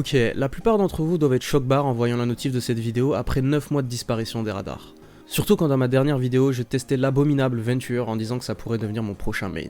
Ok, la plupart d'entre vous doivent être choc-barre en voyant la notif de cette vidéo après 9 mois de disparition des radars. Surtout quand dans ma dernière vidéo, je testais l'abominable Venture en disant que ça pourrait devenir mon prochain main.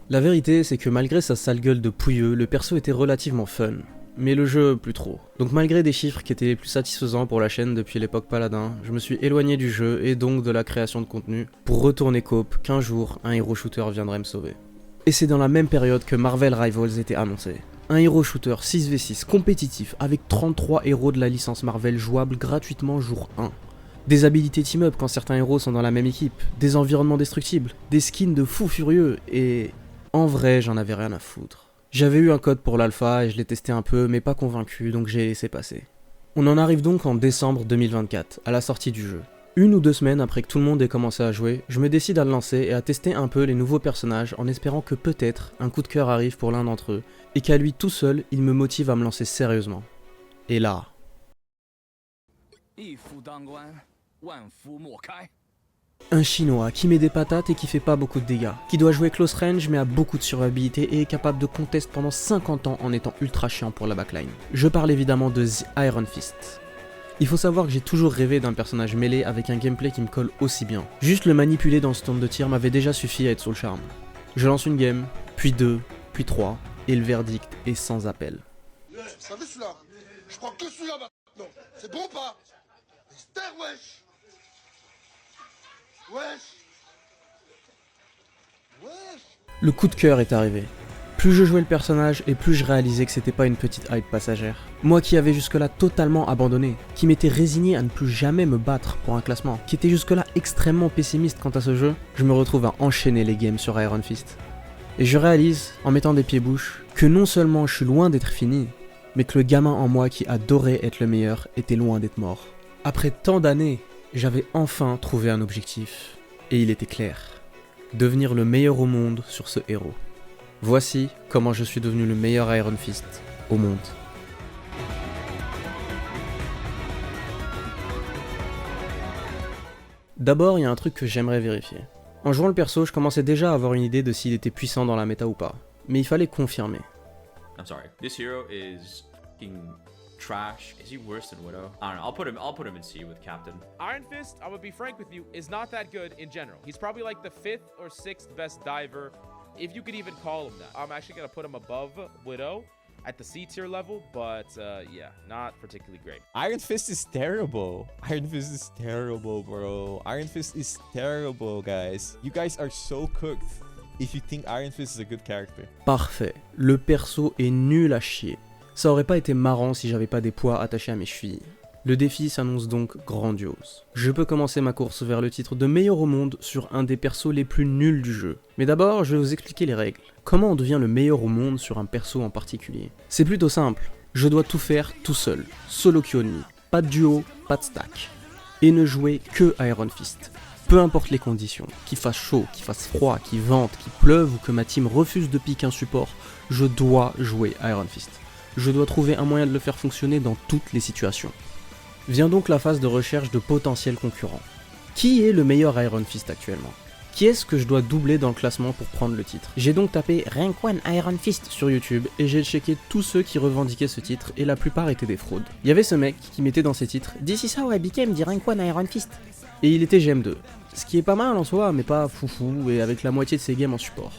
La vérité, c'est que malgré sa sale gueule de pouilleux, le perso était relativement fun. Mais le jeu, plus trop. Donc malgré des chiffres qui étaient les plus satisfaisants pour la chaîne depuis l'époque Paladin, je me suis éloigné du jeu et donc de la création de contenu pour retourner coop qu'un jour, un hero shooter viendrait me sauver. Et c'est dans la même période que Marvel Rivals était annoncé. Un hero shooter 6v6 compétitif avec 33 héros de la licence Marvel jouables gratuitement jour 1. Des habilités team-up quand certains héros sont dans la même équipe, des environnements destructibles, des skins de fous furieux et... En vrai, j'en avais rien à foutre. J'avais eu un code pour l'alpha et je l'ai testé un peu mais pas convaincu donc j'ai laissé passer. On en arrive donc en décembre 2024, à la sortie du jeu. 1 ou 2 semaines après que tout le monde ait commencé à jouer, je me décide à le lancer et à tester un peu les nouveaux personnages en espérant que peut-être un coup de cœur arrive pour l'un d'entre eux et qu'à lui tout seul, il me motive à me lancer sérieusement. Et là... Un chinois qui met des patates et qui fait pas beaucoup de dégâts, qui doit jouer close range mais a beaucoup de survivabilité et est capable de contest pendant 50 ans en étant ultra chiant pour la backline. Je parle évidemment de The Iron Fist. Il faut savoir que j'ai toujours rêvé d'un personnage mêlé avec un gameplay qui me colle aussi bien. Juste le manipuler dans ce tour de tir m'avait déjà suffi à être sous le charme. Je lance une game, puis 2, puis 3, et le verdict est sans appel. Vous savez celui-là, je prends que celui-là maintenant. C'est bon ou pas? Mystère, wesh. Le coup de cœur est arrivé. Plus je jouais le personnage et plus je réalisais que c'était pas une petite hype passagère. Moi qui avais jusque-là totalement abandonné, qui m'étais résigné à ne plus jamais me battre pour un classement, qui était jusque-là extrêmement pessimiste quant à ce jeu, je me retrouve à enchaîner les games sur Iron Fist. Et je réalise, en mettant des pieds-bouches, que non seulement je suis loin d'être fini, mais que le gamin en moi qui adorait être le meilleur était loin d'être mort. Après tant d'années, j'avais enfin trouvé un objectif, et il était clair. Devenir le meilleur au monde sur ce héros. Voici comment je suis devenu le meilleur Iron Fist au monde. D'abord, il y a un truc que j'aimerais vérifier. En jouant le perso, je commençais déjà à avoir une idée de s'il était puissant dans la méta ou pas, mais il fallait confirmer. I'm sorry, this hero is fucking trash. Is he worse than Widow? I don't know. I'll put him in C with Captain. Iron Fist, I'm gonna be frank with you, is not that good in general. He's probably like the 5th or 6th best diver, if you could even call him that. I'm actually gonna put him above Widow at the C tier level, but yeah, not particularly great. Iron Fist is terrible. Iron Fist is terrible, bro. Iron Fist is terrible, guys. You guys are so cooked if you think Iron Fist is a good character. Parfait. Le perso est nul à chier. Ça aurait pas été marrant si j'avais pas des poids attachés à mes chevilles. Le défi s'annonce donc grandiose. Je peux commencer ma course vers le titre de meilleur au monde sur un des persos les plus nuls du jeu. Mais d'abord, je vais vous expliquer les règles. Comment on devient le meilleur au monde sur un perso en particulier? C'est plutôt simple. Je dois tout faire tout seul. Solo queue enemy. Pas de duo, pas de stack. Et ne jouer que Iron Fist. Peu importe les conditions, qu'il fasse chaud, qu'il fasse froid, qu'il vente, qu'il pleuve ou que ma team refuse de piquer un support, je dois jouer Iron Fist. Je dois trouver un moyen de le faire fonctionner dans toutes les situations. Vient donc la phase de recherche de potentiels concurrents. Qui est le meilleur Iron Fist actuellement? Qui est-ce que je dois doubler dans le classement pour prendre le titre? J'ai donc tapé Rank 1 Iron Fist sur YouTube et j'ai checké tous ceux qui revendiquaient ce titre et la plupart étaient des fraudes. Il y avait ce mec qui mettait dans ses titres This is how I became the Rank 1 Iron Fist. Et il était GM2. Ce qui est pas mal en soi mais pas foufou et avec la moitié de ses games en support.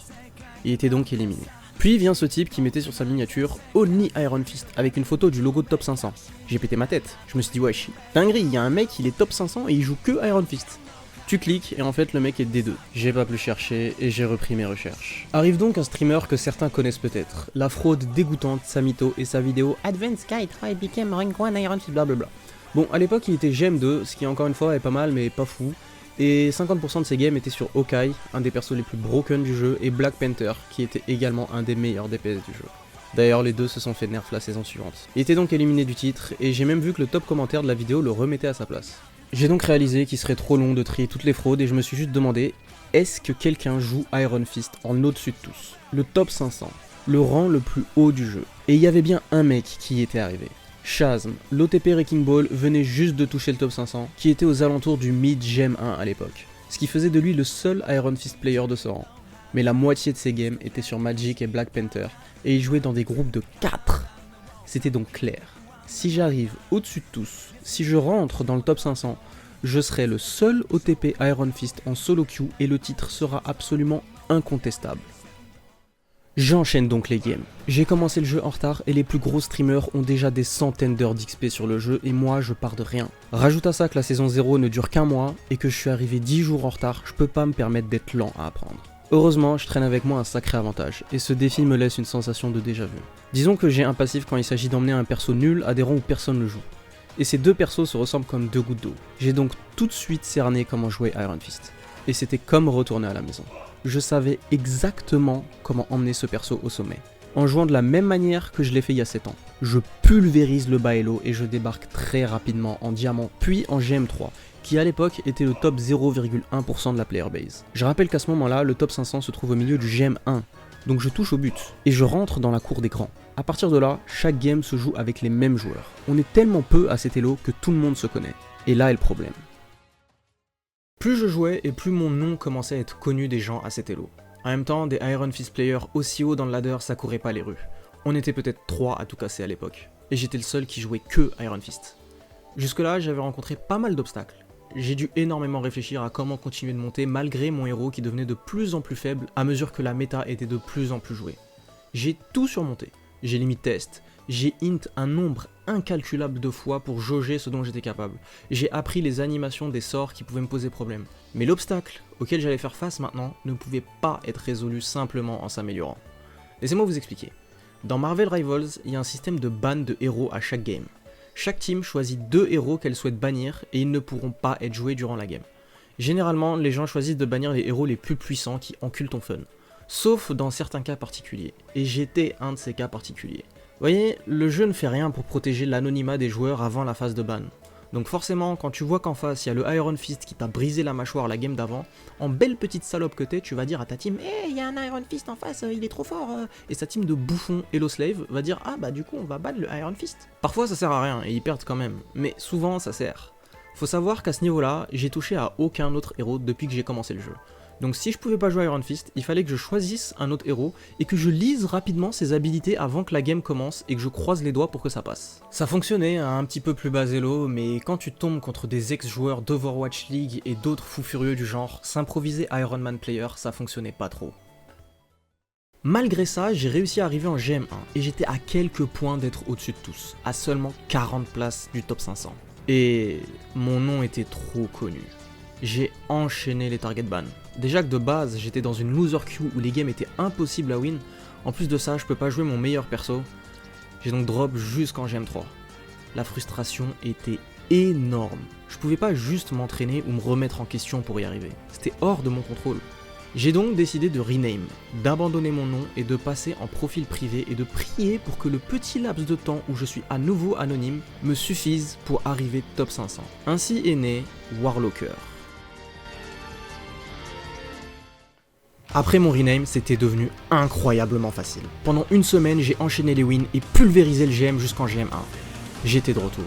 Il était donc éliminé. Puis vient ce type qui mettait sur sa miniature Only Iron Fist avec une photo du logo de top 500. J'ai pété ma tête, je me suis dit wesh, dinguerie, il y a un mec, il est top 500 et il joue que Iron Fist. Tu cliques et en fait le mec est D2. J'ai pas plus cherché et j'ai repris mes recherches. Arrive donc un streamer que certains connaissent peut-être, la fraude dégoûtante Samito et sa vidéo Advanced Guide How I Became Rank 1 Iron Fist blablabla. Bon, à l'époque il était GM2, ce qui encore une fois est pas mal mais pas fou. Et 50% de ses games étaient sur Hawkeye, un des persos les plus broken du jeu, et Black Panther, qui était également un des meilleurs DPS du jeu. D'ailleurs, les deux se sont fait nerf la saison suivante. Il était donc éliminé du titre, et j'ai même vu que le top commentaire de la vidéo le remettait à sa place. J'ai donc réalisé qu'il serait trop long de trier toutes les fraudes, et je me suis juste demandé, est-ce que quelqu'un joue Iron Fist en au-dessus de tous? Le top 500, le rang le plus haut du jeu. Et il y avait bien un mec qui y était arrivé. Shazm, l'OTP Wrecking Ball venait juste de toucher le top 500, qui était aux alentours du mid Gem 1 à l'époque, ce qui faisait de lui le seul Iron Fist player de ce rang. Mais la moitié de ses games étaient sur Magic et Black Panther, et il jouait dans des groupes de 4. C'était donc clair. Si j'arrive au-dessus de tous, si je rentre dans le top 500, je serai le seul OTP Iron Fist en solo queue et le titre sera absolument incontestable. J'enchaîne donc les games. J'ai commencé le jeu en retard et les plus gros streamers ont déjà des centaines d'heures d'XP sur le jeu et moi je pars de rien. Rajoute à ça que la saison 0 ne dure qu'un mois et que je suis arrivé 10 jours en retard, je peux pas me permettre d'être lent à apprendre. Heureusement, je traîne avec moi un sacré avantage et ce défi me laisse une sensation de déjà vu. Disons que j'ai un passif quand il s'agit d'emmener un perso nul à des rangs où personne ne joue. Et ces deux persos se ressemblent comme deux gouttes d'eau. J'ai donc tout de suite cerné comment jouer Iron Fist. Et c'était comme retourner à la maison. Je savais exactement comment emmener ce perso au sommet. En jouant de la même manière que je l'ai fait il y a 7 ans. Je pulvérise le Baello et je débarque très rapidement en diamant puis en GM3, qui à l'époque était le top 0,1% de la player base. Je rappelle qu'à ce moment-là, le top 500 se trouve au milieu du GM1, donc je touche au but, et je rentre dans la cour des grands. A partir de là, chaque game se joue avec les mêmes joueurs. On est tellement peu à cet elo que tout le monde se connaît. Et là est le problème. Plus je jouais et plus mon nom commençait à être connu des gens à cet elo. En même temps, des Iron Fist players aussi haut dans le ladder, ça courait pas les rues. On était peut-être 3 à tout casser à l'époque. Et j'étais le seul qui jouait que Iron Fist. Jusque là, j'avais rencontré pas mal d'obstacles. J'ai dû énormément réfléchir à comment continuer de monter malgré mon héros qui devenait de plus en plus faible à mesure que la méta était de plus en plus jouée. J'ai tout surmonté. J'ai limit test, j'ai int un nombre incalculable de fois pour jauger ce dont j'étais capable. J'ai appris les animations des sorts qui pouvaient me poser problème. Mais l'obstacle auquel j'allais faire face maintenant ne pouvait pas être résolu simplement en s'améliorant. Laissez-moi vous expliquer. Dans Marvel Rivals, il y a un système de ban de héros à chaque game. Chaque team choisit 2 héros qu'elle souhaite bannir et ils ne pourront pas être joués durant la game. Généralement, les gens choisissent de bannir les héros les plus puissants qui enculent ton fun. Sauf dans certains cas particuliers, et j'étais un de ces cas particuliers. Vous voyez, le jeu ne fait rien pour protéger l'anonymat des joueurs avant la phase de ban. Donc forcément, quand tu vois qu'en face, il y a le Iron Fist qui t'a brisé la mâchoire la game d'avant, en belle petite salope que t'es, tu vas dire à ta team « Eh, il y a un Iron Fist en face, il est trop fort !» Et sa team de bouffons Hello Slave va dire « Ah bah du coup, on va ban le Iron Fist !» Parfois ça sert à rien, et ils perdent quand même, mais souvent ça sert. Faut savoir qu'à ce niveau-là, j'ai touché à aucun autre héros depuis que j'ai commencé le jeu. Donc si je pouvais pas jouer Iron Fist, il fallait que je choisisse un autre héros et que je lise rapidement ses habilités avant que la game commence et que je croise les doigts pour que ça passe. Ça fonctionnait à un petit peu plus bas elo, mais quand tu tombes contre des ex-joueurs d'Overwatch League et d'autres fous furieux du genre, s'improviser Iron Man player, ça fonctionnait pas trop. Malgré ça, j'ai réussi à arriver en GM1 et j'étais à quelques points d'être au-dessus de tous, à seulement 40 places du top 500. Et mon nom était trop connu. J'ai enchaîné les target ban. Déjà que de base, j'étais dans une loser queue où les games étaient impossibles à win, en plus de ça, je peux pas jouer mon meilleur perso. J'ai donc drop jusqu'en GM3. La frustration était énorme. Je pouvais pas juste m'entraîner ou me remettre en question pour y arriver. C'était hors de mon contrôle. J'ai donc décidé de rename, d'abandonner mon nom et de passer en profil privé et de prier pour que le petit laps de temps où je suis à nouveau anonyme me suffise pour arriver top 500. Ainsi est né Warlocker. Après mon rename, c'était devenu incroyablement facile. Pendant une semaine, j'ai enchaîné les wins et pulvérisé le GM jusqu'en GM1. J'étais de retour.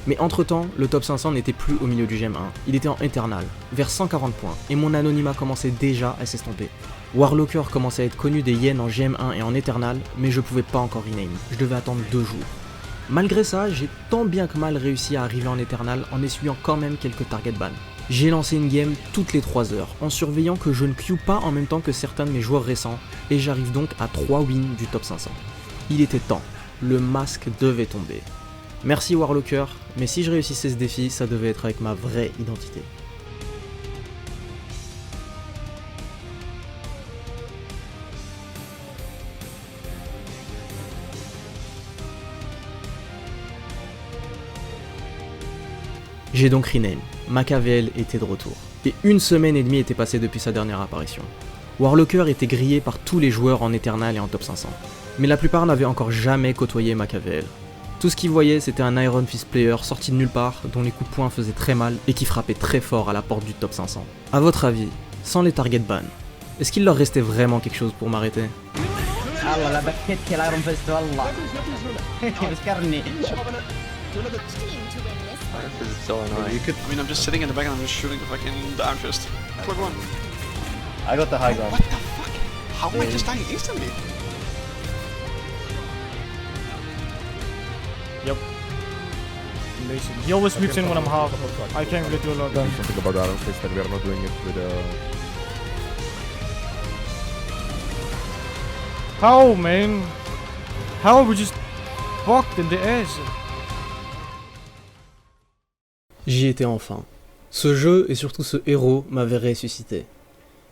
Mais entre temps, le top 500 n'était plus au milieu du GM1, il était en Eternal, vers 140 points, et mon anonymat commençait déjà à s'estomper. Warlocker commençait à être connu des Yens en GM1 et en Eternal, mais je pouvais pas encore rename, je devais attendre 2 jours. Malgré ça, j'ai tant bien que mal réussi à arriver en Eternal en essuyant quand même quelques target bans. J'ai lancé une game toutes les 3 heures, en surveillant que je ne queue pas en même temps que certains de mes joueurs récents, et j'arrive donc à 3 wins du top 500. Il était temps, le masque devait tomber. Merci Warlocker, mais si je réussissais ce défi, ça devait être avec ma vraie identité. J'ai donc rename, Machiavel était de retour, et 1 semaine et demie était passée depuis sa dernière apparition. Warlocker était grillé par tous les joueurs en Eternal et en top 500, mais la plupart n'avaient encore jamais côtoyé Machiavel. Tout ce qu'ils voyaient, c'était un Iron Fist player sorti de nulle part, dont les coups de poing faisaient très mal et qui frappait très fort à la porte du top 500. A votre avis, sans les target ban, est-ce qu'il leur restait vraiment quelque chose pour m'arrêter? الله لا بكيت الايرون فيست والله اذكرني This is so annoying. You could. I mean, I'm just sitting in the back and I'm just shooting the fucking Iron Fist. Plug one. I got the high ground. What the fuck? How am I just dying instantly? Yep. He always sweeps in when I'm half. I can't really do a lot. Something about Iron Fist that we are not doing it with How, man? How are we just fucked in the ass? J'y étais enfin. Ce jeu et surtout ce héros m'avaient ressuscité.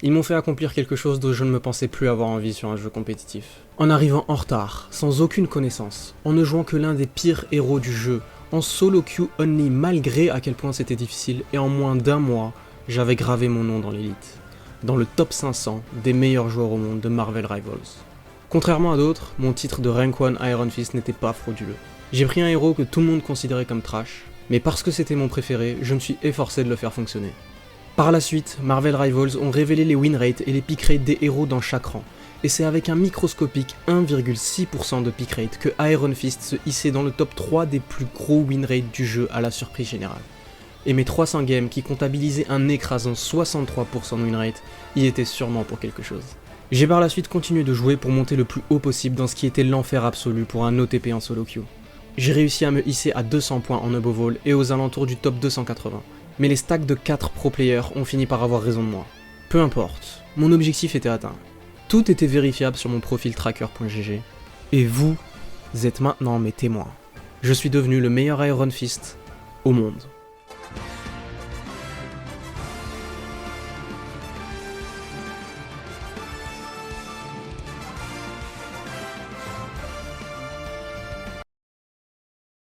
Ils m'ont fait accomplir quelque chose dont je ne me pensais plus avoir envie sur un jeu compétitif. En arrivant en retard, sans aucune connaissance, en ne jouant que l'un des pires héros du jeu, en solo queue only malgré à quel point c'était difficile, et en moins d'un mois, j'avais gravé mon nom dans l'élite. Dans le top 500 des meilleurs joueurs au monde de Marvel Rivals. Contrairement à d'autres, mon titre de Rank 1 Iron Fist n'était pas frauduleux. J'ai pris un héros que tout le monde considérait comme trash, mais parce que c'était mon préféré, je me suis efforcé de le faire fonctionner. Par la suite, Marvel Rivals ont révélé les win rates et les pick rates des héros dans chaque rang, et c'est avec un microscopique 1,6% de pick rate que Iron Fist se hissait dans le top 3 des plus gros win rates du jeu à la surprise générale. Et mes 300 games qui comptabilisaient un écrasant 63% de win rate y étaient sûrement pour quelque chose. J'ai par la suite continué de jouer pour monter le plus haut possible dans ce qui était l'enfer absolu pour un OTP en solo queue. J'ai réussi à me hisser à 200 points en above all et aux alentours du top 280. Mais les stacks de 4 pro players ont fini par avoir raison de moi. Peu importe, mon objectif était atteint. Tout était vérifiable sur mon profil tracker.gg. Et vous êtes maintenant mes témoins. Je suis devenu le meilleur Iron Fist au monde.